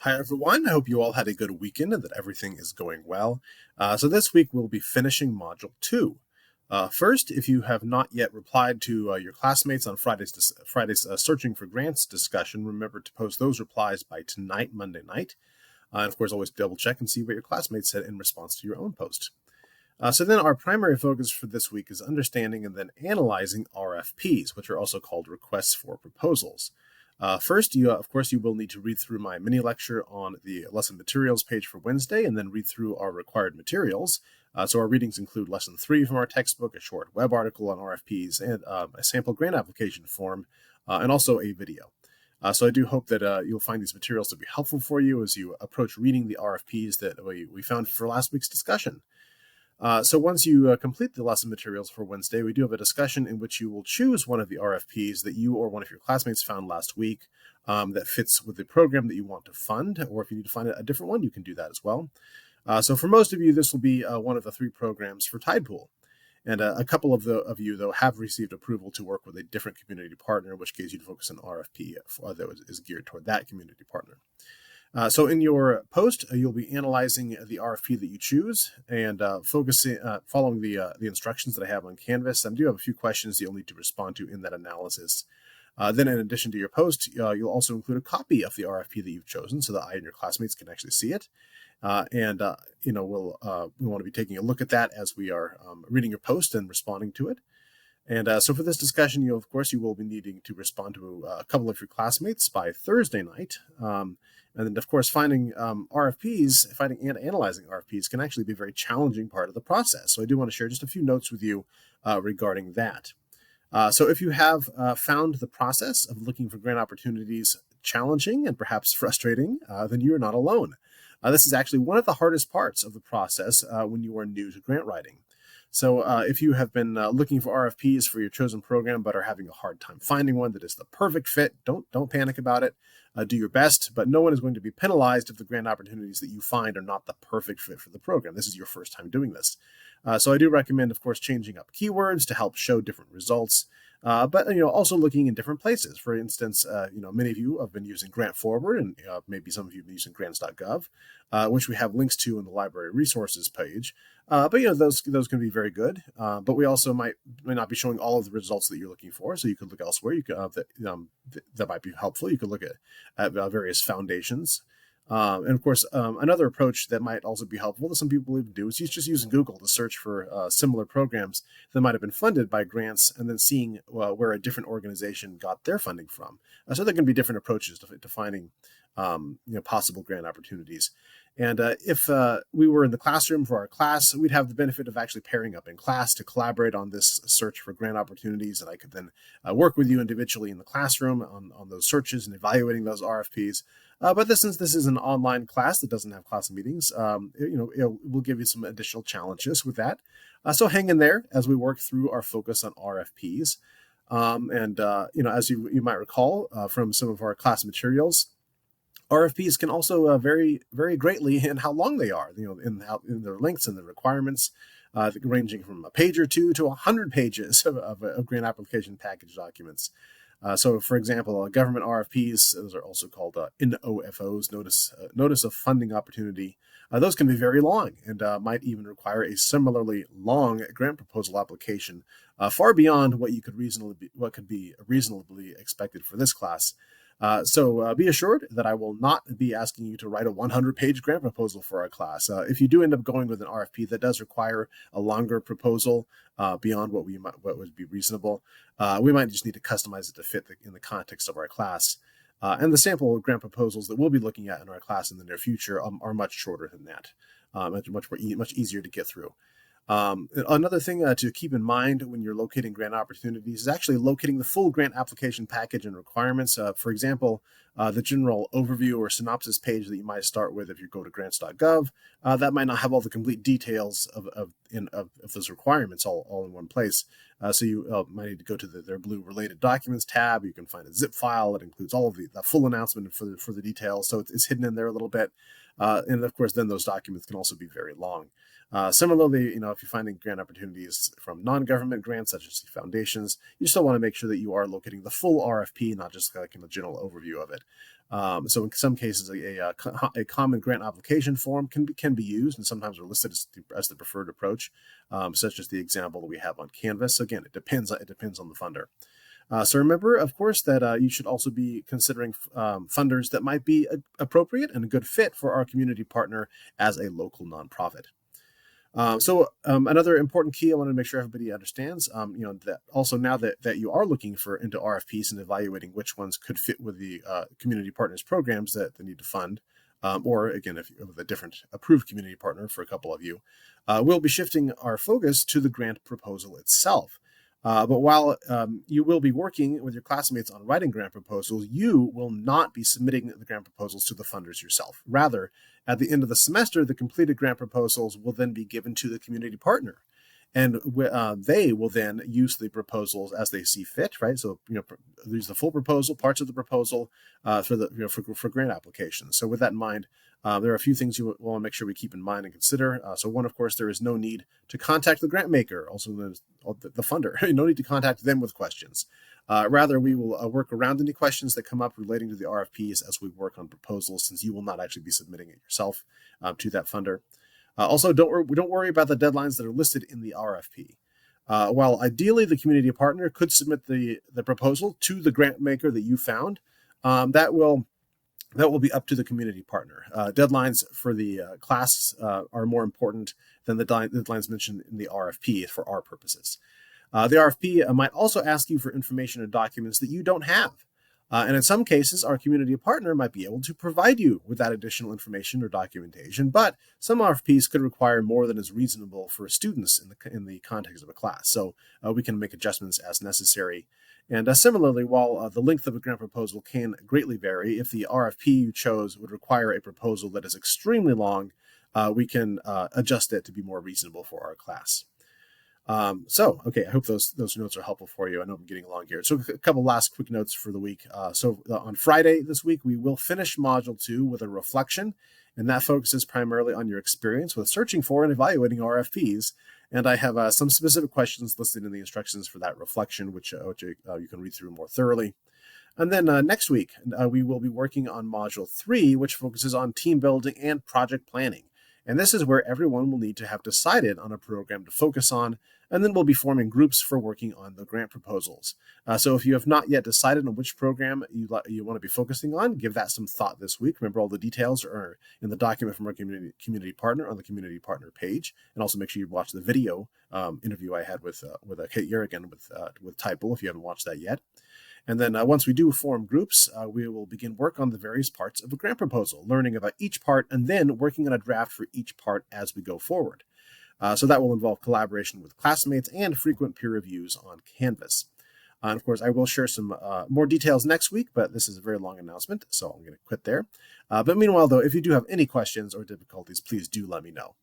Hi, everyone. I hope you all had a good weekend and that everything is going well. So this week we'll be finishing Module 2. First, if you have not yet replied to your classmates on Friday's Searching for Grants discussion, remember to post those replies by tonight, Monday night. And of course, always double check and see what your classmates said in response to your own post. So then our primary focus for this week is understanding and then analyzing RFPs, which are also called requests for proposals. First, of course, you will need to read through my mini lecture on the lesson materials page for Wednesday and then read through our required materials. So our readings include lesson 3 from our textbook, a short web article on RFPs, and a sample grant application form, and also a video. So I do hope that you'll find these materials to be helpful for you as you approach reading the RFPs that we found for last week's discussion. So once you complete the lesson materials for Wednesday, we do have a discussion in which you will choose one of the RFPs that you or one of your classmates found last week that fits with the program that you want to fund, or if you need to find a different one, you can do that as well. So for most of you, this will be one of the 3 programs for Tidepool. And a couple of you, though, have received approval to work with a different community partner, in which case you'd focus on RFP that is geared toward that community partner. So in your post, you'll be analyzing the RFP that you choose and following the instructions that I have on Canvas. I do have a few questions that you'll need to respond to in that analysis. Then in addition to your post, you'll also include a copy of the RFP that you've chosen so that I and your classmates can actually see it. We want to be taking a look at that as we are reading your post and responding to it. And so for this discussion, you will be needing to respond to a couple of your classmates by Thursday night. And then, of course, finding and analyzing RFPs can actually be a very challenging part of the process. So I do want to share just a few notes with you regarding that. So if you have found the process of looking for grant opportunities challenging and perhaps frustrating, then you are not alone. This is actually one of the hardest parts of the process when you are new to grant writing. So if you have been looking for RFPs for your chosen program but are having a hard time finding one that is the perfect fit, don't panic about it. Do your best, but no one is going to be penalized if the grant opportunities that you find are not the perfect fit for the program. This is your first time doing this. So I do recommend, of course, changing up keywords to help show different results. But also looking in different places. For instance, many of you have been using Grant Forward, and maybe some of you have been using grants.gov, which we have links to in the library resources page. But those can be very good. But we also might not be showing all of the results that you're looking for, so you could look elsewhere. You could that might be helpful. You could look at various foundations. And of course, another approach that might also be helpful that some people even do is just using Google to search for similar programs that might have been funded by grants and then seeing where a different organization got their funding from. So there can be different approaches to finding possible grant opportunities. And if we were in the classroom for our class, we'd have the benefit of actually pairing up in class to collaborate on this search for grant opportunities. And I could then work with you individually in the classroom on those searches and evaluating those RFPs. But since this is an online class that doesn't have class meetings, it will give you some additional challenges with that. So hang in there as we work through our focus on RFPs. As you might recall from some of our class materials, RFPs can also vary greatly in how long they are, in their lengths and the requirements, ranging from a page or 2 to 100 pages of grant application package documents. So, for example, government RFPs, those are also called NOFOs, Notice of Funding Opportunity. Those can be very long and might even require a similarly long grant proposal application, far beyond what could be reasonably expected for this class. So be assured that I will not be asking you to write a 100-page grant proposal for our class. If you do end up going with an RFP that does require a longer proposal beyond what would be reasonable, we might just need to customize it to fit in the context of our class. And the sample grant proposals that we'll be looking at in our class in the near future are much shorter than that, much easier to get through. Another thing to keep in mind when you're locating grant opportunities is actually locating the full grant application package and requirements. For example, the general overview or synopsis page that you might start with if you go to grants.gov, that might not have all the complete details of those requirements all in one place. So you might need to go to their blue related documents tab. You can find a zip file that includes all of the full announcement for the details. So it's hidden in there a little bit. And of course, then those documents can also be very long. Similarly, if you're finding grant opportunities from non-government grants, such as the foundations, you still want to make sure that you are locating the full RFP, not just like in a general overview of it. So in some cases, a common grant application form can be used, and sometimes are listed as the preferred approach, such as the example that we have on Canvas. Again, it depends on the funder. So remember, of course, that you should also be considering funders that might be appropriate and a good fit for our community partner as a local nonprofit. Another important key I want to make sure everybody understands, that also now that you are looking into RFPs and evaluating which ones could fit with the community partners programs that they need to fund, or again, if you have a different approved community partner for a couple of you, we'll be shifting our focus to the grant proposal itself. But while you will be working with your classmates on writing grant proposals, you will not be submitting the grant proposals to the funders yourself. Rather, at the end of the semester, the completed grant proposals will then be given to the community partner. And they will then use the proposals as they see fit, right? So, use the full proposal, parts of the proposal for grant applications. So with that in mind, there are a few things you want to make sure we keep in mind and consider. So one, of course, there is no need to contact the grant maker, also the funder. No need to contact them with questions. Rather, we will work around any questions that come up relating to the RFPs as we work on proposals, since you will not actually be submitting it yourself to that funder. Also, don't worry about the deadlines that are listed in the RFP. While ideally the community partner could submit the proposal to the grant maker that you found, that will be up to the community partner. Deadlines for the class are more important than the deadlines mentioned in the RFP for our purposes. The RFP might also ask you for information or documents that you don't have. And in some cases, our community partner might be able to provide you with that additional information or documentation, but some RFPs could require more than is reasonable for students in the context of a class. So we can make adjustments as necessary. And similarly, while the length of a grant proposal can greatly vary, if the RFP you chose would require a proposal that is extremely long, we can adjust it to be more reasonable for our class. Okay, I hope those notes are helpful for you. I know I'm getting along here. So a couple last quick notes for the week. On Friday this week, we will finish Module 2 with a reflection, and that focuses primarily on your experience with searching for and evaluating RFPs. And I have some specific questions listed in the instructions for that reflection, which you can read through more thoroughly. And then next week, we will be working on Module 3, which focuses on team building and project planning. And this is where everyone will need to have decided on a program to focus on, and then we'll be forming groups for working on the grant proposals. So if you have not yet decided on which program you want to be focusing on, give that some thought this week. Remember, all the details are in the document from our community partner on the community partner page. And also make sure you watch the video interview I had with Kate Yerrigan with Typal if you haven't watched that yet. And then once we do form groups, we will begin work on the various parts of a grant proposal, learning about each part, and then working on a draft for each part as we go forward. So that will involve collaboration with classmates and frequent peer reviews on Canvas. And of course, I will share some more details next week, but this is a very long announcement, so I'm going to quit there. But meanwhile, though, if you do have any questions or difficulties, please do let me know.